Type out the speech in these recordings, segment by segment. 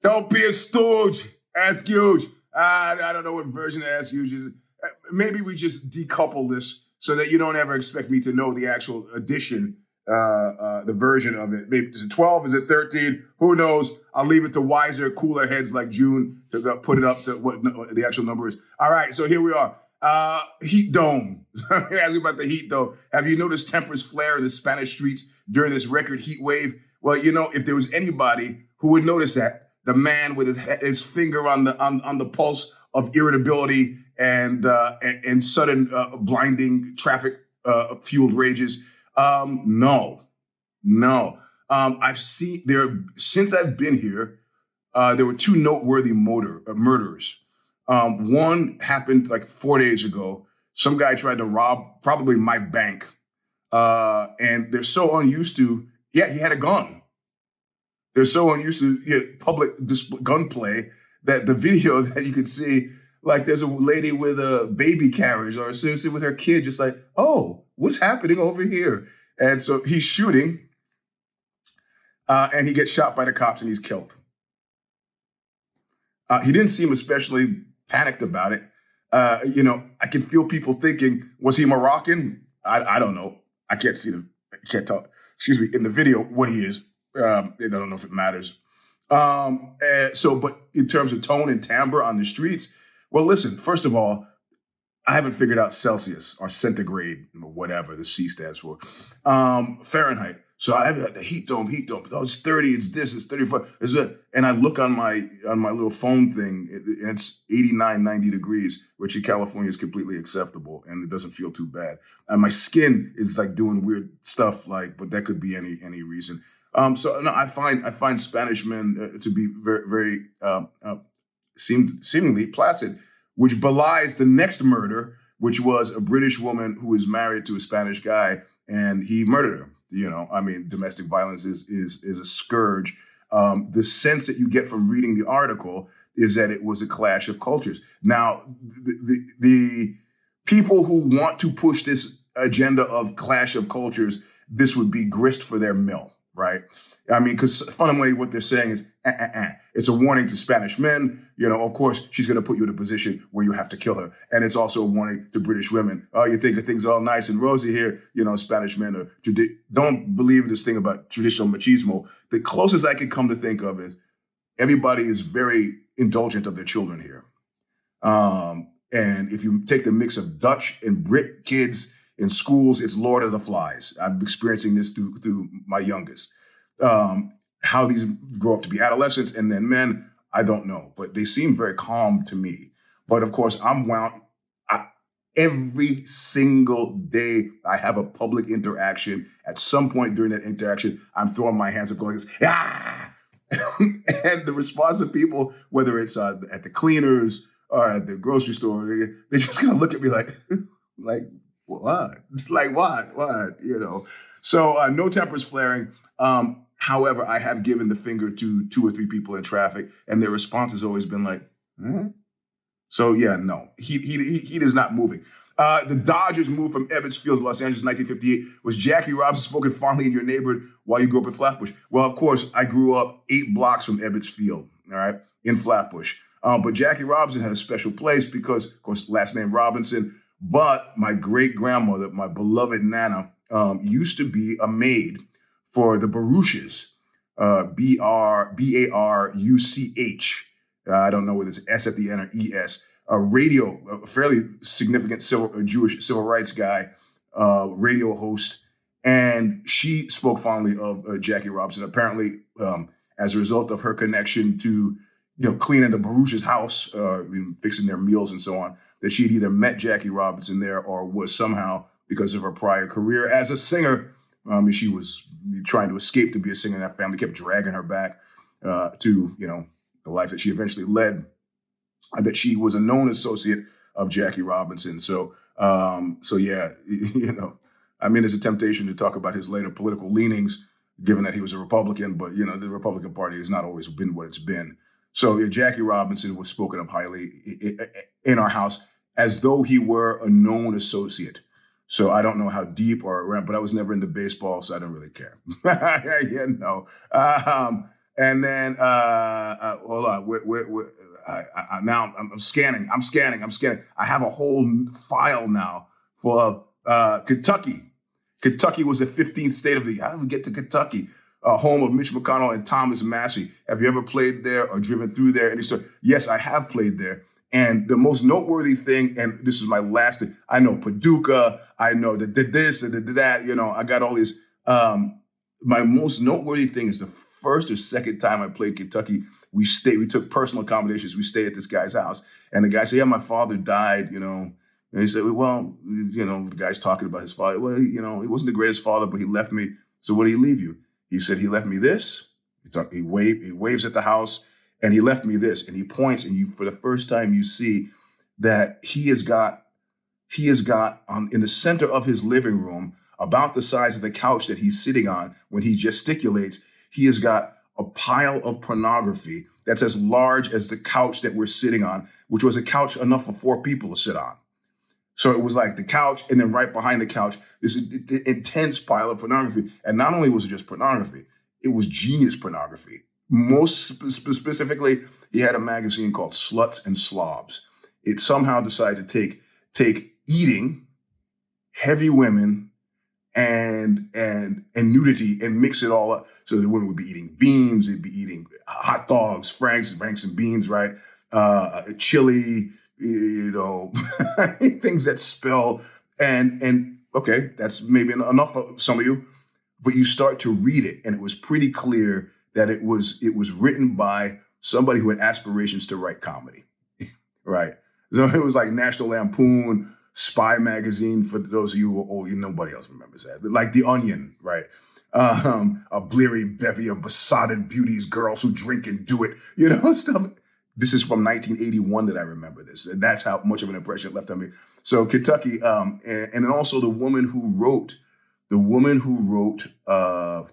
Don't be a stooge. Ask Euge. I don't know what version of Ask Euge is. Maybe we just decouple this so that you don't ever expect me to know the actual edition, the version of it. Maybe is it 12? Is it 13? Who knows? I'll leave it to wiser, cooler heads like June to put it up to what the actual number is. All right, so here we are. Heat dome. Ask about the heat dome. Have you noticed tempers flare in the Spanish streets during this record heat wave? Well, if there was anybody who would notice that, the man with his finger on the pulse of irritability and sudden blinding traffic fueled rages. No. I've seen since I've been here. There were two noteworthy murders. One happened like 4 days ago. Some guy tried to rob probably my bank, and they're so unused to. Yeah, he had a gun. They're so unused to public gunplay that the video that you could see, like there's a lady with a baby carriage or seriously with her kid, just like, oh, what's happening over here? And so he's shooting, and he gets shot by the cops and he's killed. He didn't seem especially panicked about it. I can feel people thinking, was he Moroccan? I don't know. I can't tell. Excuse me, in the video what he is. I don't know if it matters. But in terms of tone and timbre on the streets, well, listen, first of all, I haven't figured out Celsius or centigrade or whatever the C stands for. Fahrenheit. So I have the heat dome. Oh, it's 30, it's this, it's 35. It's that. And I look on my little phone thing, and it's 89, 90 degrees, which in California is completely acceptable, and it doesn't feel too bad. And my skin is like doing weird stuff, but that could be any reason. So no, I find Spanish men to be very, very seemingly placid, which belies the next murder, which was a British woman who was married to a Spanish guy, and he murdered her. Domestic violence is a scourge. The sense that you get from reading the article is that it was a clash of cultures. Now, the people who want to push this agenda of clash of cultures, this would be grist for their mill. Right. Because fundamentally what they're saying is, it's a warning to Spanish men. Of course, she's going to put you in a position where you have to kill her. And it's also a warning to British women. Oh, you think things are all nice and rosy here. Spanish men don't believe this thing about traditional machismo. The closest I could come to think of is everybody is very indulgent of their children here. And if you take the mix of Dutch and Brit kids in schools, it's Lord of the Flies. I'm experiencing this through my youngest. How these grow up to be adolescents and then men, I don't know. But they seem very calm to me. But of course, I'm wound. Every single day I have a public interaction. At some point during that interaction, I'm throwing my hands up going, ah! And the response of people, whether it's at the cleaners or at the grocery store, they're just going to look at me like what? Like what? So no tempers flaring. However, I have given the finger to 2 or 3 people in traffic, and their response has always been like, So yeah, no, heat is not moving. The Dodgers moved from Ebbets Field, Los Angeles, in 1958. Was Jackie Robinson spoken fondly in your neighborhood while you grew up in Flatbush? Well, of course, I grew up 8 blocks from Ebbets Field, all right, in Flatbush. But Jackie Robinson had a special place because, of course, last name Robinson. But my great-grandmother, my beloved Nana, used to be a maid for the Baruches, Baruch. I don't know whether it's S at the end or ES. A fairly significant Jewish civil rights guy, radio host. And she spoke fondly of Jackie Robinson. Apparently, as a result of her connection to, cleaning the Baruch's house, fixing their meals and so on, that she'd either met Jackie Robinson there or was somehow, because of her prior career as a singer, she was trying to escape to be a singer, and that family kept dragging her back to, the life that she eventually led, that she was a known associate of Jackie Robinson. So yeah, there's a temptation to talk about his later political leanings, given that he was a Republican, but, the Republican Party has not always been what it's been. So yeah, Jackie Robinson was spoken of highly in our house as though he were a known associate. So I don't know how deep but I was never into baseball, so I don't really care. And then hold on, now I'm scanning. I have a whole file now for Kentucky. Kentucky was the 15th state of the. How did we get to Kentucky? Home of Mitch McConnell and Thomas Massie. Have you ever played there or driven through there? Any story? Yes, I have played there. And the most noteworthy thing, and this is my last thing, I know Paducah, I know the this and the that, I got all these. My most noteworthy thing is the first or second time I played Kentucky, we took personal accommodations. We stayed at this guy's house. And the guy said, yeah, my father died, And he said, well, the guy's talking about his father. Well, he wasn't the greatest father, but he left me. So what did he leave you? He said, he left me this. He waves at the house, and he left me this. And he points, and for the first time, you see that he has got in the center of his living room, about the size of the couch that he's sitting on when he gesticulates, he has got a pile of pornography that's as large as the couch that we're sitting on, which was a couch enough for 4 people to sit on. So it was like the couch, and then right behind the couch, this intense pile of pornography. And not only was it just pornography, it was genius pornography. Most specifically, he had a magazine called Sluts and Slobs. It somehow decided to take eating, heavy women, and nudity and mix it all up. So the women would be eating beans, they'd be eating hot dogs, Franks and beans, right? Chili, things that spell. And okay, that's maybe enough for some of you, but you start to read it, and it was pretty clear that it was written by somebody who had aspirations to write comedy, right? So it was like National Lampoon, Spy magazine, for those of you who are old, nobody else remembers that. But like The Onion, right? A bleary bevy of besotted beauties, girls who drink and do it, stuff. This is from 1981 that I remember this. And that's how much of an impression it left on me. So Kentucky, and then also the woman who wrote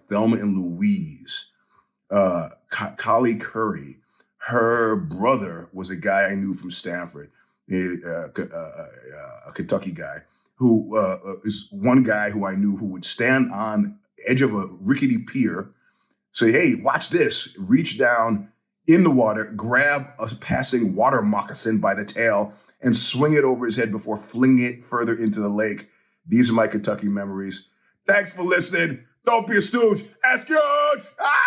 Thelma and Louise, Collie Curry. Her brother was a guy I knew from Stanford. A Kentucky guy who is one guy who I knew who would stand on edge of a rickety pier, say, hey, watch this, reach down in the water, grab a passing water moccasin by the tail, and swing it over his head before flinging it further into the lake. These are my Kentucky memories. Thanks for listening. Don't be a stooge. Ask Euge. Ah!